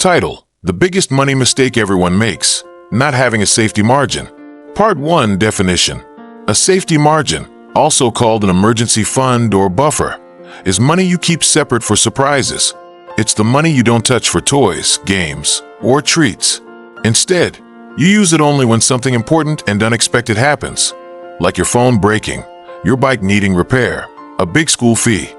Title: The Biggest Money Mistake Everyone Makes, Not Having a Safety Margin. Part 1 Definition. A safety margin, also called an emergency fund or buffer, is money you keep separate for surprises. It's the money you don't touch for toys, games, or treats. Instead, you use it only when something important and unexpected happens, like your phone breaking, your bike needing repair, a big school fee,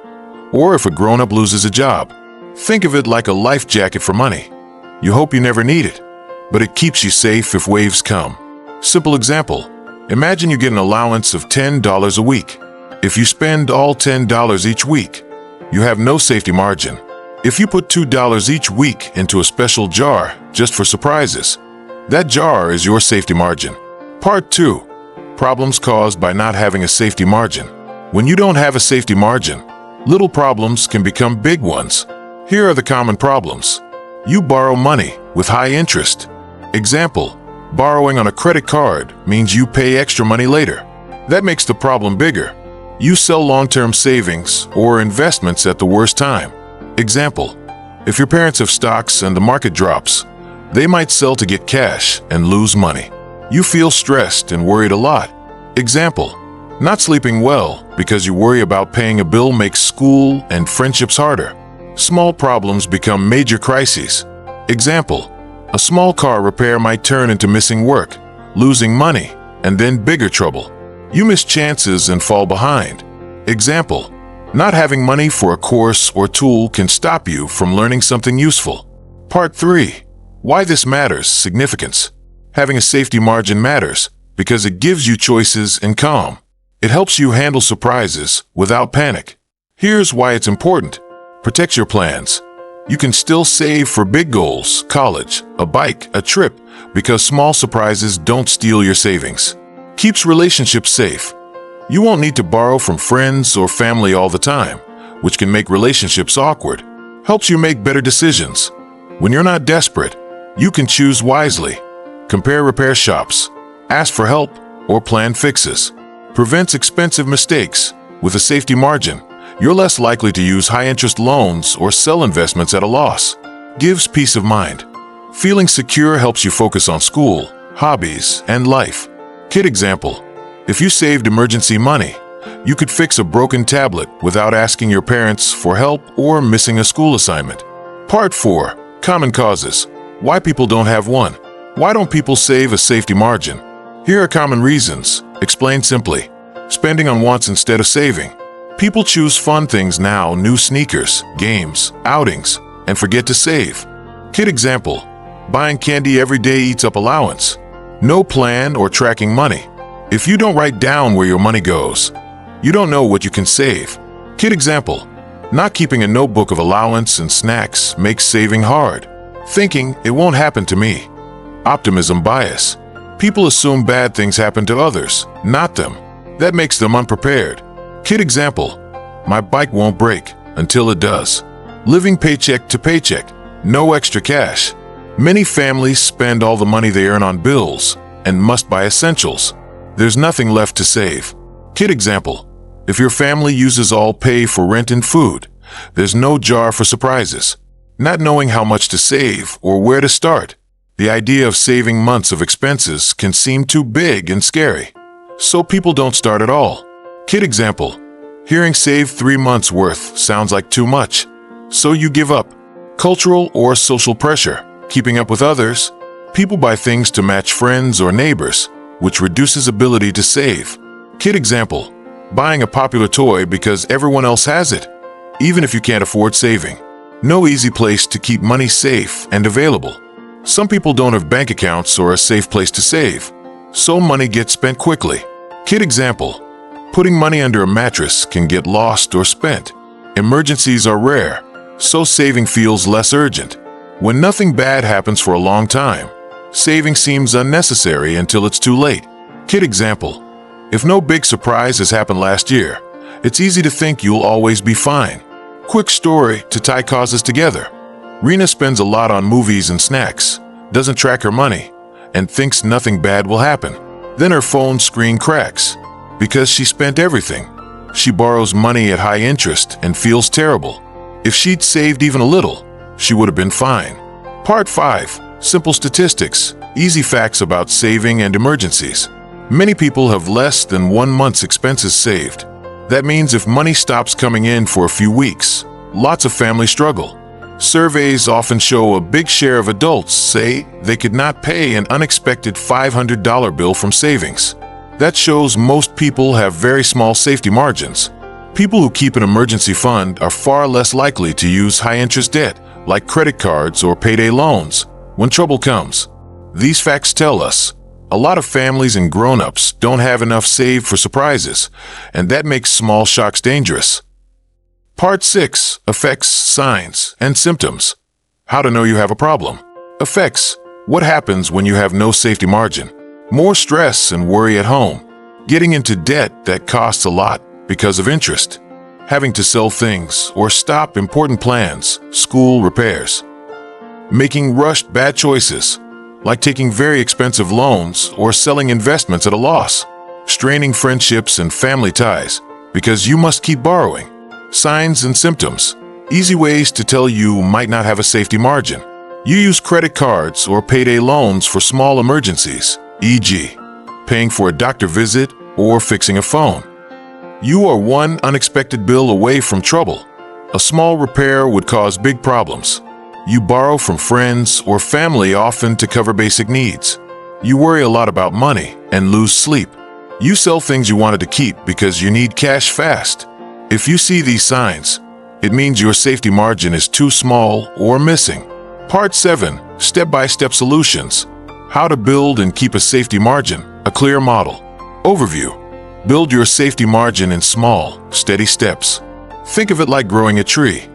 or if a grown-up loses a job. Think of it like a life jacket for money. You hope you never need it, but it keeps you safe if waves come. Simple example: imagine you get an allowance of $10 a week. If you spend all $10 each week, you have no safety margin. If you put $2 each week into a special jar just for surprises, that jar is your safety margin. Part 2. Problems caused by not having a safety margin. When you don't have a safety margin, little problems can become big ones. Here are the common problems. You borrow money with high interest. Example: borrowing on a credit card means you pay extra money later. That makes the problem bigger. You sell long-term savings or investments at the worst time. Example: if your parents have stocks and the market drops, they might sell to get cash and lose money. You feel stressed and worried a lot. Example: not sleeping well because you worry about paying a bill makes school and friendships harder. Small problems become major crises. Example: a small car repair might turn into missing work, losing money, and then bigger trouble. You miss chances and fall behind. Example: not having money for a course or tool can stop you from learning something useful. Part 3. Why this matters. Significance. Having a safety margin matters because it gives you choices and calm. It helps you handle surprises without panic. Here's why it's important. Protects your plans. You can still save for big goals, college, a bike, a trip, because small surprises don't steal your savings. Keeps relationships safe. You won't need to borrow from friends or family all the time, which can make relationships awkward. Helps you make better decisions. When you're not desperate, you can choose wisely. Compare repair shops, ask for help, or plan fixes. Prevents expensive mistakes. With a safety margin, you're less likely to use high-interest loans or sell investments at a loss. Gives peace of mind. Feeling secure helps you focus on school, hobbies, and life. Kid example: if you saved emergency money, you could fix a broken tablet without asking your parents for help or missing a school assignment. Part 4. Common causes. Why people don't have one. Why don't people save a safety margin? Here are common reasons. Explained simply. Spending on wants instead of saving. People choose fun things now, new sneakers, games, outings, and forget to save. Kid example: buying candy every day eats up allowance. No plan or tracking money. If you don't write down where your money goes, you don't know what you can save. Kid example: not keeping a notebook of allowance and snacks makes saving hard. Thinking it won't happen to me. Optimism bias. People assume bad things happen to others, not them. That makes them unprepared. Kid example: my bike won't break until it does. Living paycheck to paycheck, no extra cash. Many families spend all the money they earn on bills and must buy essentials. There's nothing left to save. Kid example: if your family uses all pay for rent and food, there's no jar for surprises. Not knowing how much to save or where to start. The idea of saving months of expenses can seem too big and scary, so people don't start at all. Kid example: hearing save 3 months worth sounds like too much, so you give up. Cultural or social pressure. Keeping up with others. People buy things to match friends or neighbors, which reduces ability to save. Kid example: buying a popular toy because everyone else has it, even if you can't afford saving. No easy place to keep money safe and available. Some people don't have bank accounts or a safe place to save, so money gets spent quickly. Kid example: putting money under a mattress can get lost or spent. Emergencies are rare, so saving feels less urgent. When nothing bad happens for a long time, saving seems unnecessary until it's too late. Kid example: if no big surprise has happened last year, it's easy to think you'll always be fine. Quick story to tie causes together. Rena spends a lot on movies and snacks, doesn't track her money, and thinks nothing bad will happen. Then her phone screen cracks. Because she spent everything. She borrows money at high interest and feels terrible. If she'd saved even a little, she would have been fine. Part 5. Simple statistics. Easy facts about saving and emergencies. Many people have less than 1 month's expenses saved. That means if money stops coming in for a few weeks, lots of families struggle. Surveys often show a big share of adults say they could not pay an unexpected $500 bill from savings. That shows most people have very small safety margins. People who keep an emergency fund are far less likely to use high-interest debt, like credit cards or payday loans, when trouble comes. These facts tell us a lot of families and grown-ups don't have enough saved for surprises, and that makes small shocks dangerous. Part 6. Effects, signs, and symptoms. How to know you have a problem. Effects. What happens when you have no safety margin? More stress and worry at home. Getting into debt that costs a lot because of interest. Having to sell things or stop important plans, school repairs. Making rushed bad choices, like taking very expensive loans or selling investments at a loss. Straining friendships and family ties because you must keep borrowing. Signs and symptoms. Easy ways to tell you might not have a safety margin. You use credit cards or payday loans for small emergencies, e.g., paying for a doctor visit or fixing a phone. You are one unexpected bill away from trouble. A small repair would cause big problems. You borrow from friends or family often to cover basic needs. You worry a lot about money and lose sleep. You sell things you wanted to keep because you need cash fast. If you see these signs, it means your safety margin is too small or missing. Part 7. Step-by-step solutions. How to build and keep a safety margin, a clear model. Overview. Build your safety margin in small, steady steps. Think of it like growing a tree.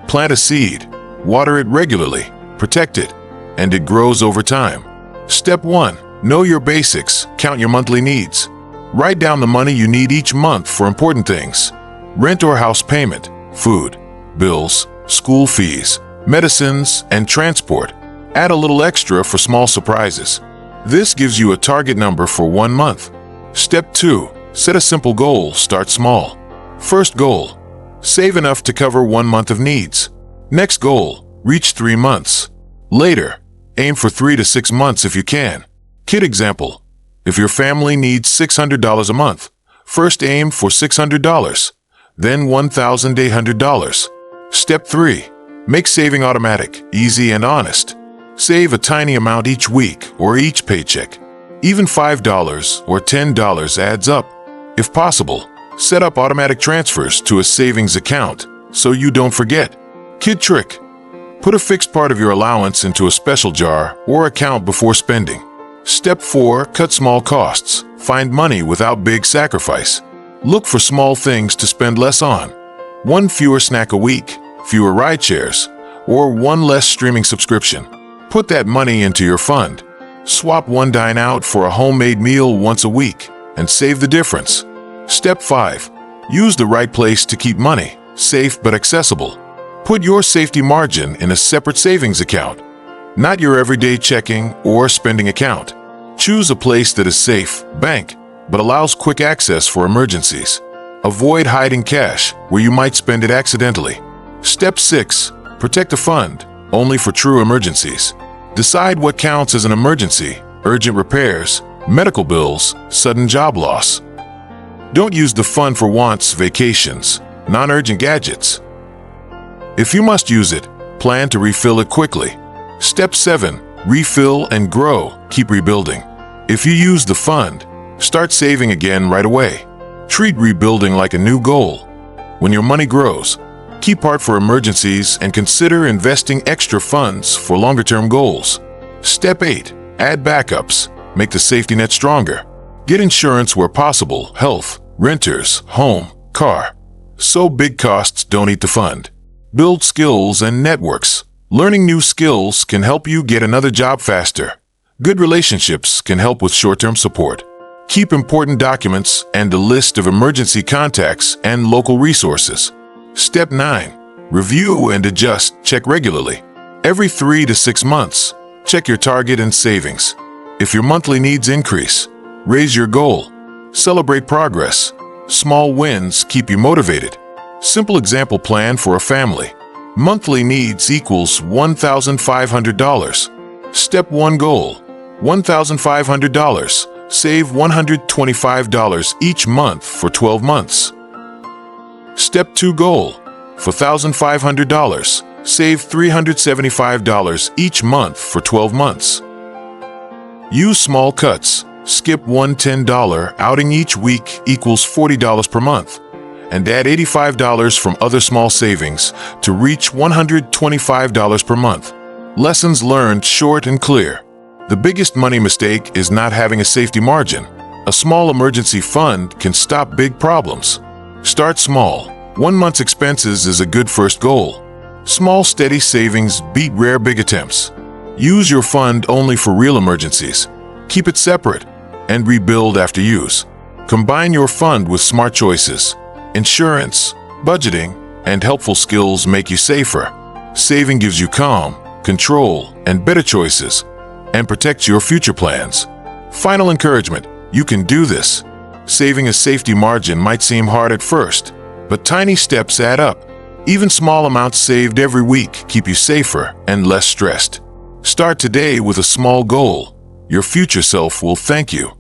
Plant a seed, water it regularly, protect it, and it grows over time. Step 1. Know your basics, count your monthly needs. Write down the money you need each month for important things. Rent or house payment, food, bills, school fees, medicines, and transport. Add a little extra for small surprises. This gives you a target number for 1 month. Step 2. Set a simple goal, start small. First goal. Save enough to cover 1 month of needs. Next goal. Reach 3 months. Later, aim for 3 to 6 months if you can. Kid example. If your family needs $600 a month, first aim for $600. Then $1,800. Step 3. Make saving automatic, easy, and honest. Save a tiny amount each week or each paycheck. Even $5 or $10 adds up. If possible, set up automatic transfers to a savings account so you don't forget. Kid trick. Put a fixed part of your allowance into a special jar or account before spending. Step 4. Cut small costs. Find money without big sacrifice. Look for small things to spend less on. 1 fewer snack a week, fewer ride shares, or 1 less streaming subscription. Put that money into your fund. Swap 1 dine out for a homemade meal once a week and save the difference. Step 5. Use the right place to keep money, safe but accessible. Put your safety margin in a separate savings account, not your everyday checking or spending account. Choose a place that is safe, bank, but allows quick access for emergencies. Avoid hiding cash where you might spend it accidentally. Step 6. Protect a fund, only for true emergencies. Decide what counts as an emergency, urgent repairs, medical bills, sudden job loss. Don't use the fund for wants, vacations, non-urgent gadgets. If you must use it, plan to refill it quickly. Step 7. Refill and grow, keep rebuilding. If you use the fund, start saving again right away. Treat rebuilding like a new goal. When your money grows, keep part for emergencies and consider investing extra funds for longer-term goals. Step 8. Add backups. Make the safety net stronger. Get insurance where possible, health, renters, home, car. So big costs don't eat the fund. Build skills and networks. Learning new skills can help you get another job faster. Good relationships can help with short-term support. Keep important documents and a list of emergency contacts and local resources. Step 9. Review and adjust, check regularly. Every 3 to 6 months, check your target and savings. If your monthly needs increase, raise your goal. Celebrate progress. Small wins keep you motivated. Simple example plan for a family. Monthly needs equals $1,500. Step 1 goal, $1,500. Save $125 each month for 12 months. Step 2 goal, for $1,500. Save $375 each month for 12 months. Use small cuts. Skip one $10 outing each week equals $40 per month, and add $85 from other small savings to reach $125 per month. Lessons learned short and clear. The biggest money mistake is not having a safety margin. A small emergency fund can stop big problems. Start small. 1 month's expenses is a good first goal. Small, steady savings beat rare big attempts. Use your fund only for real emergencies. Keep it separate and rebuild after use. Combine your fund with smart choices. Insurance, budgeting, and helpful skills make you safer. Saving gives you calm, control, and better choices, and protects your future plans. Final encouragement, you can do this. Saving a safety margin might seem hard at first, but tiny steps add up. Even small amounts saved every week keep you safer and less stressed. Start today with a small goal. Your future self will thank you.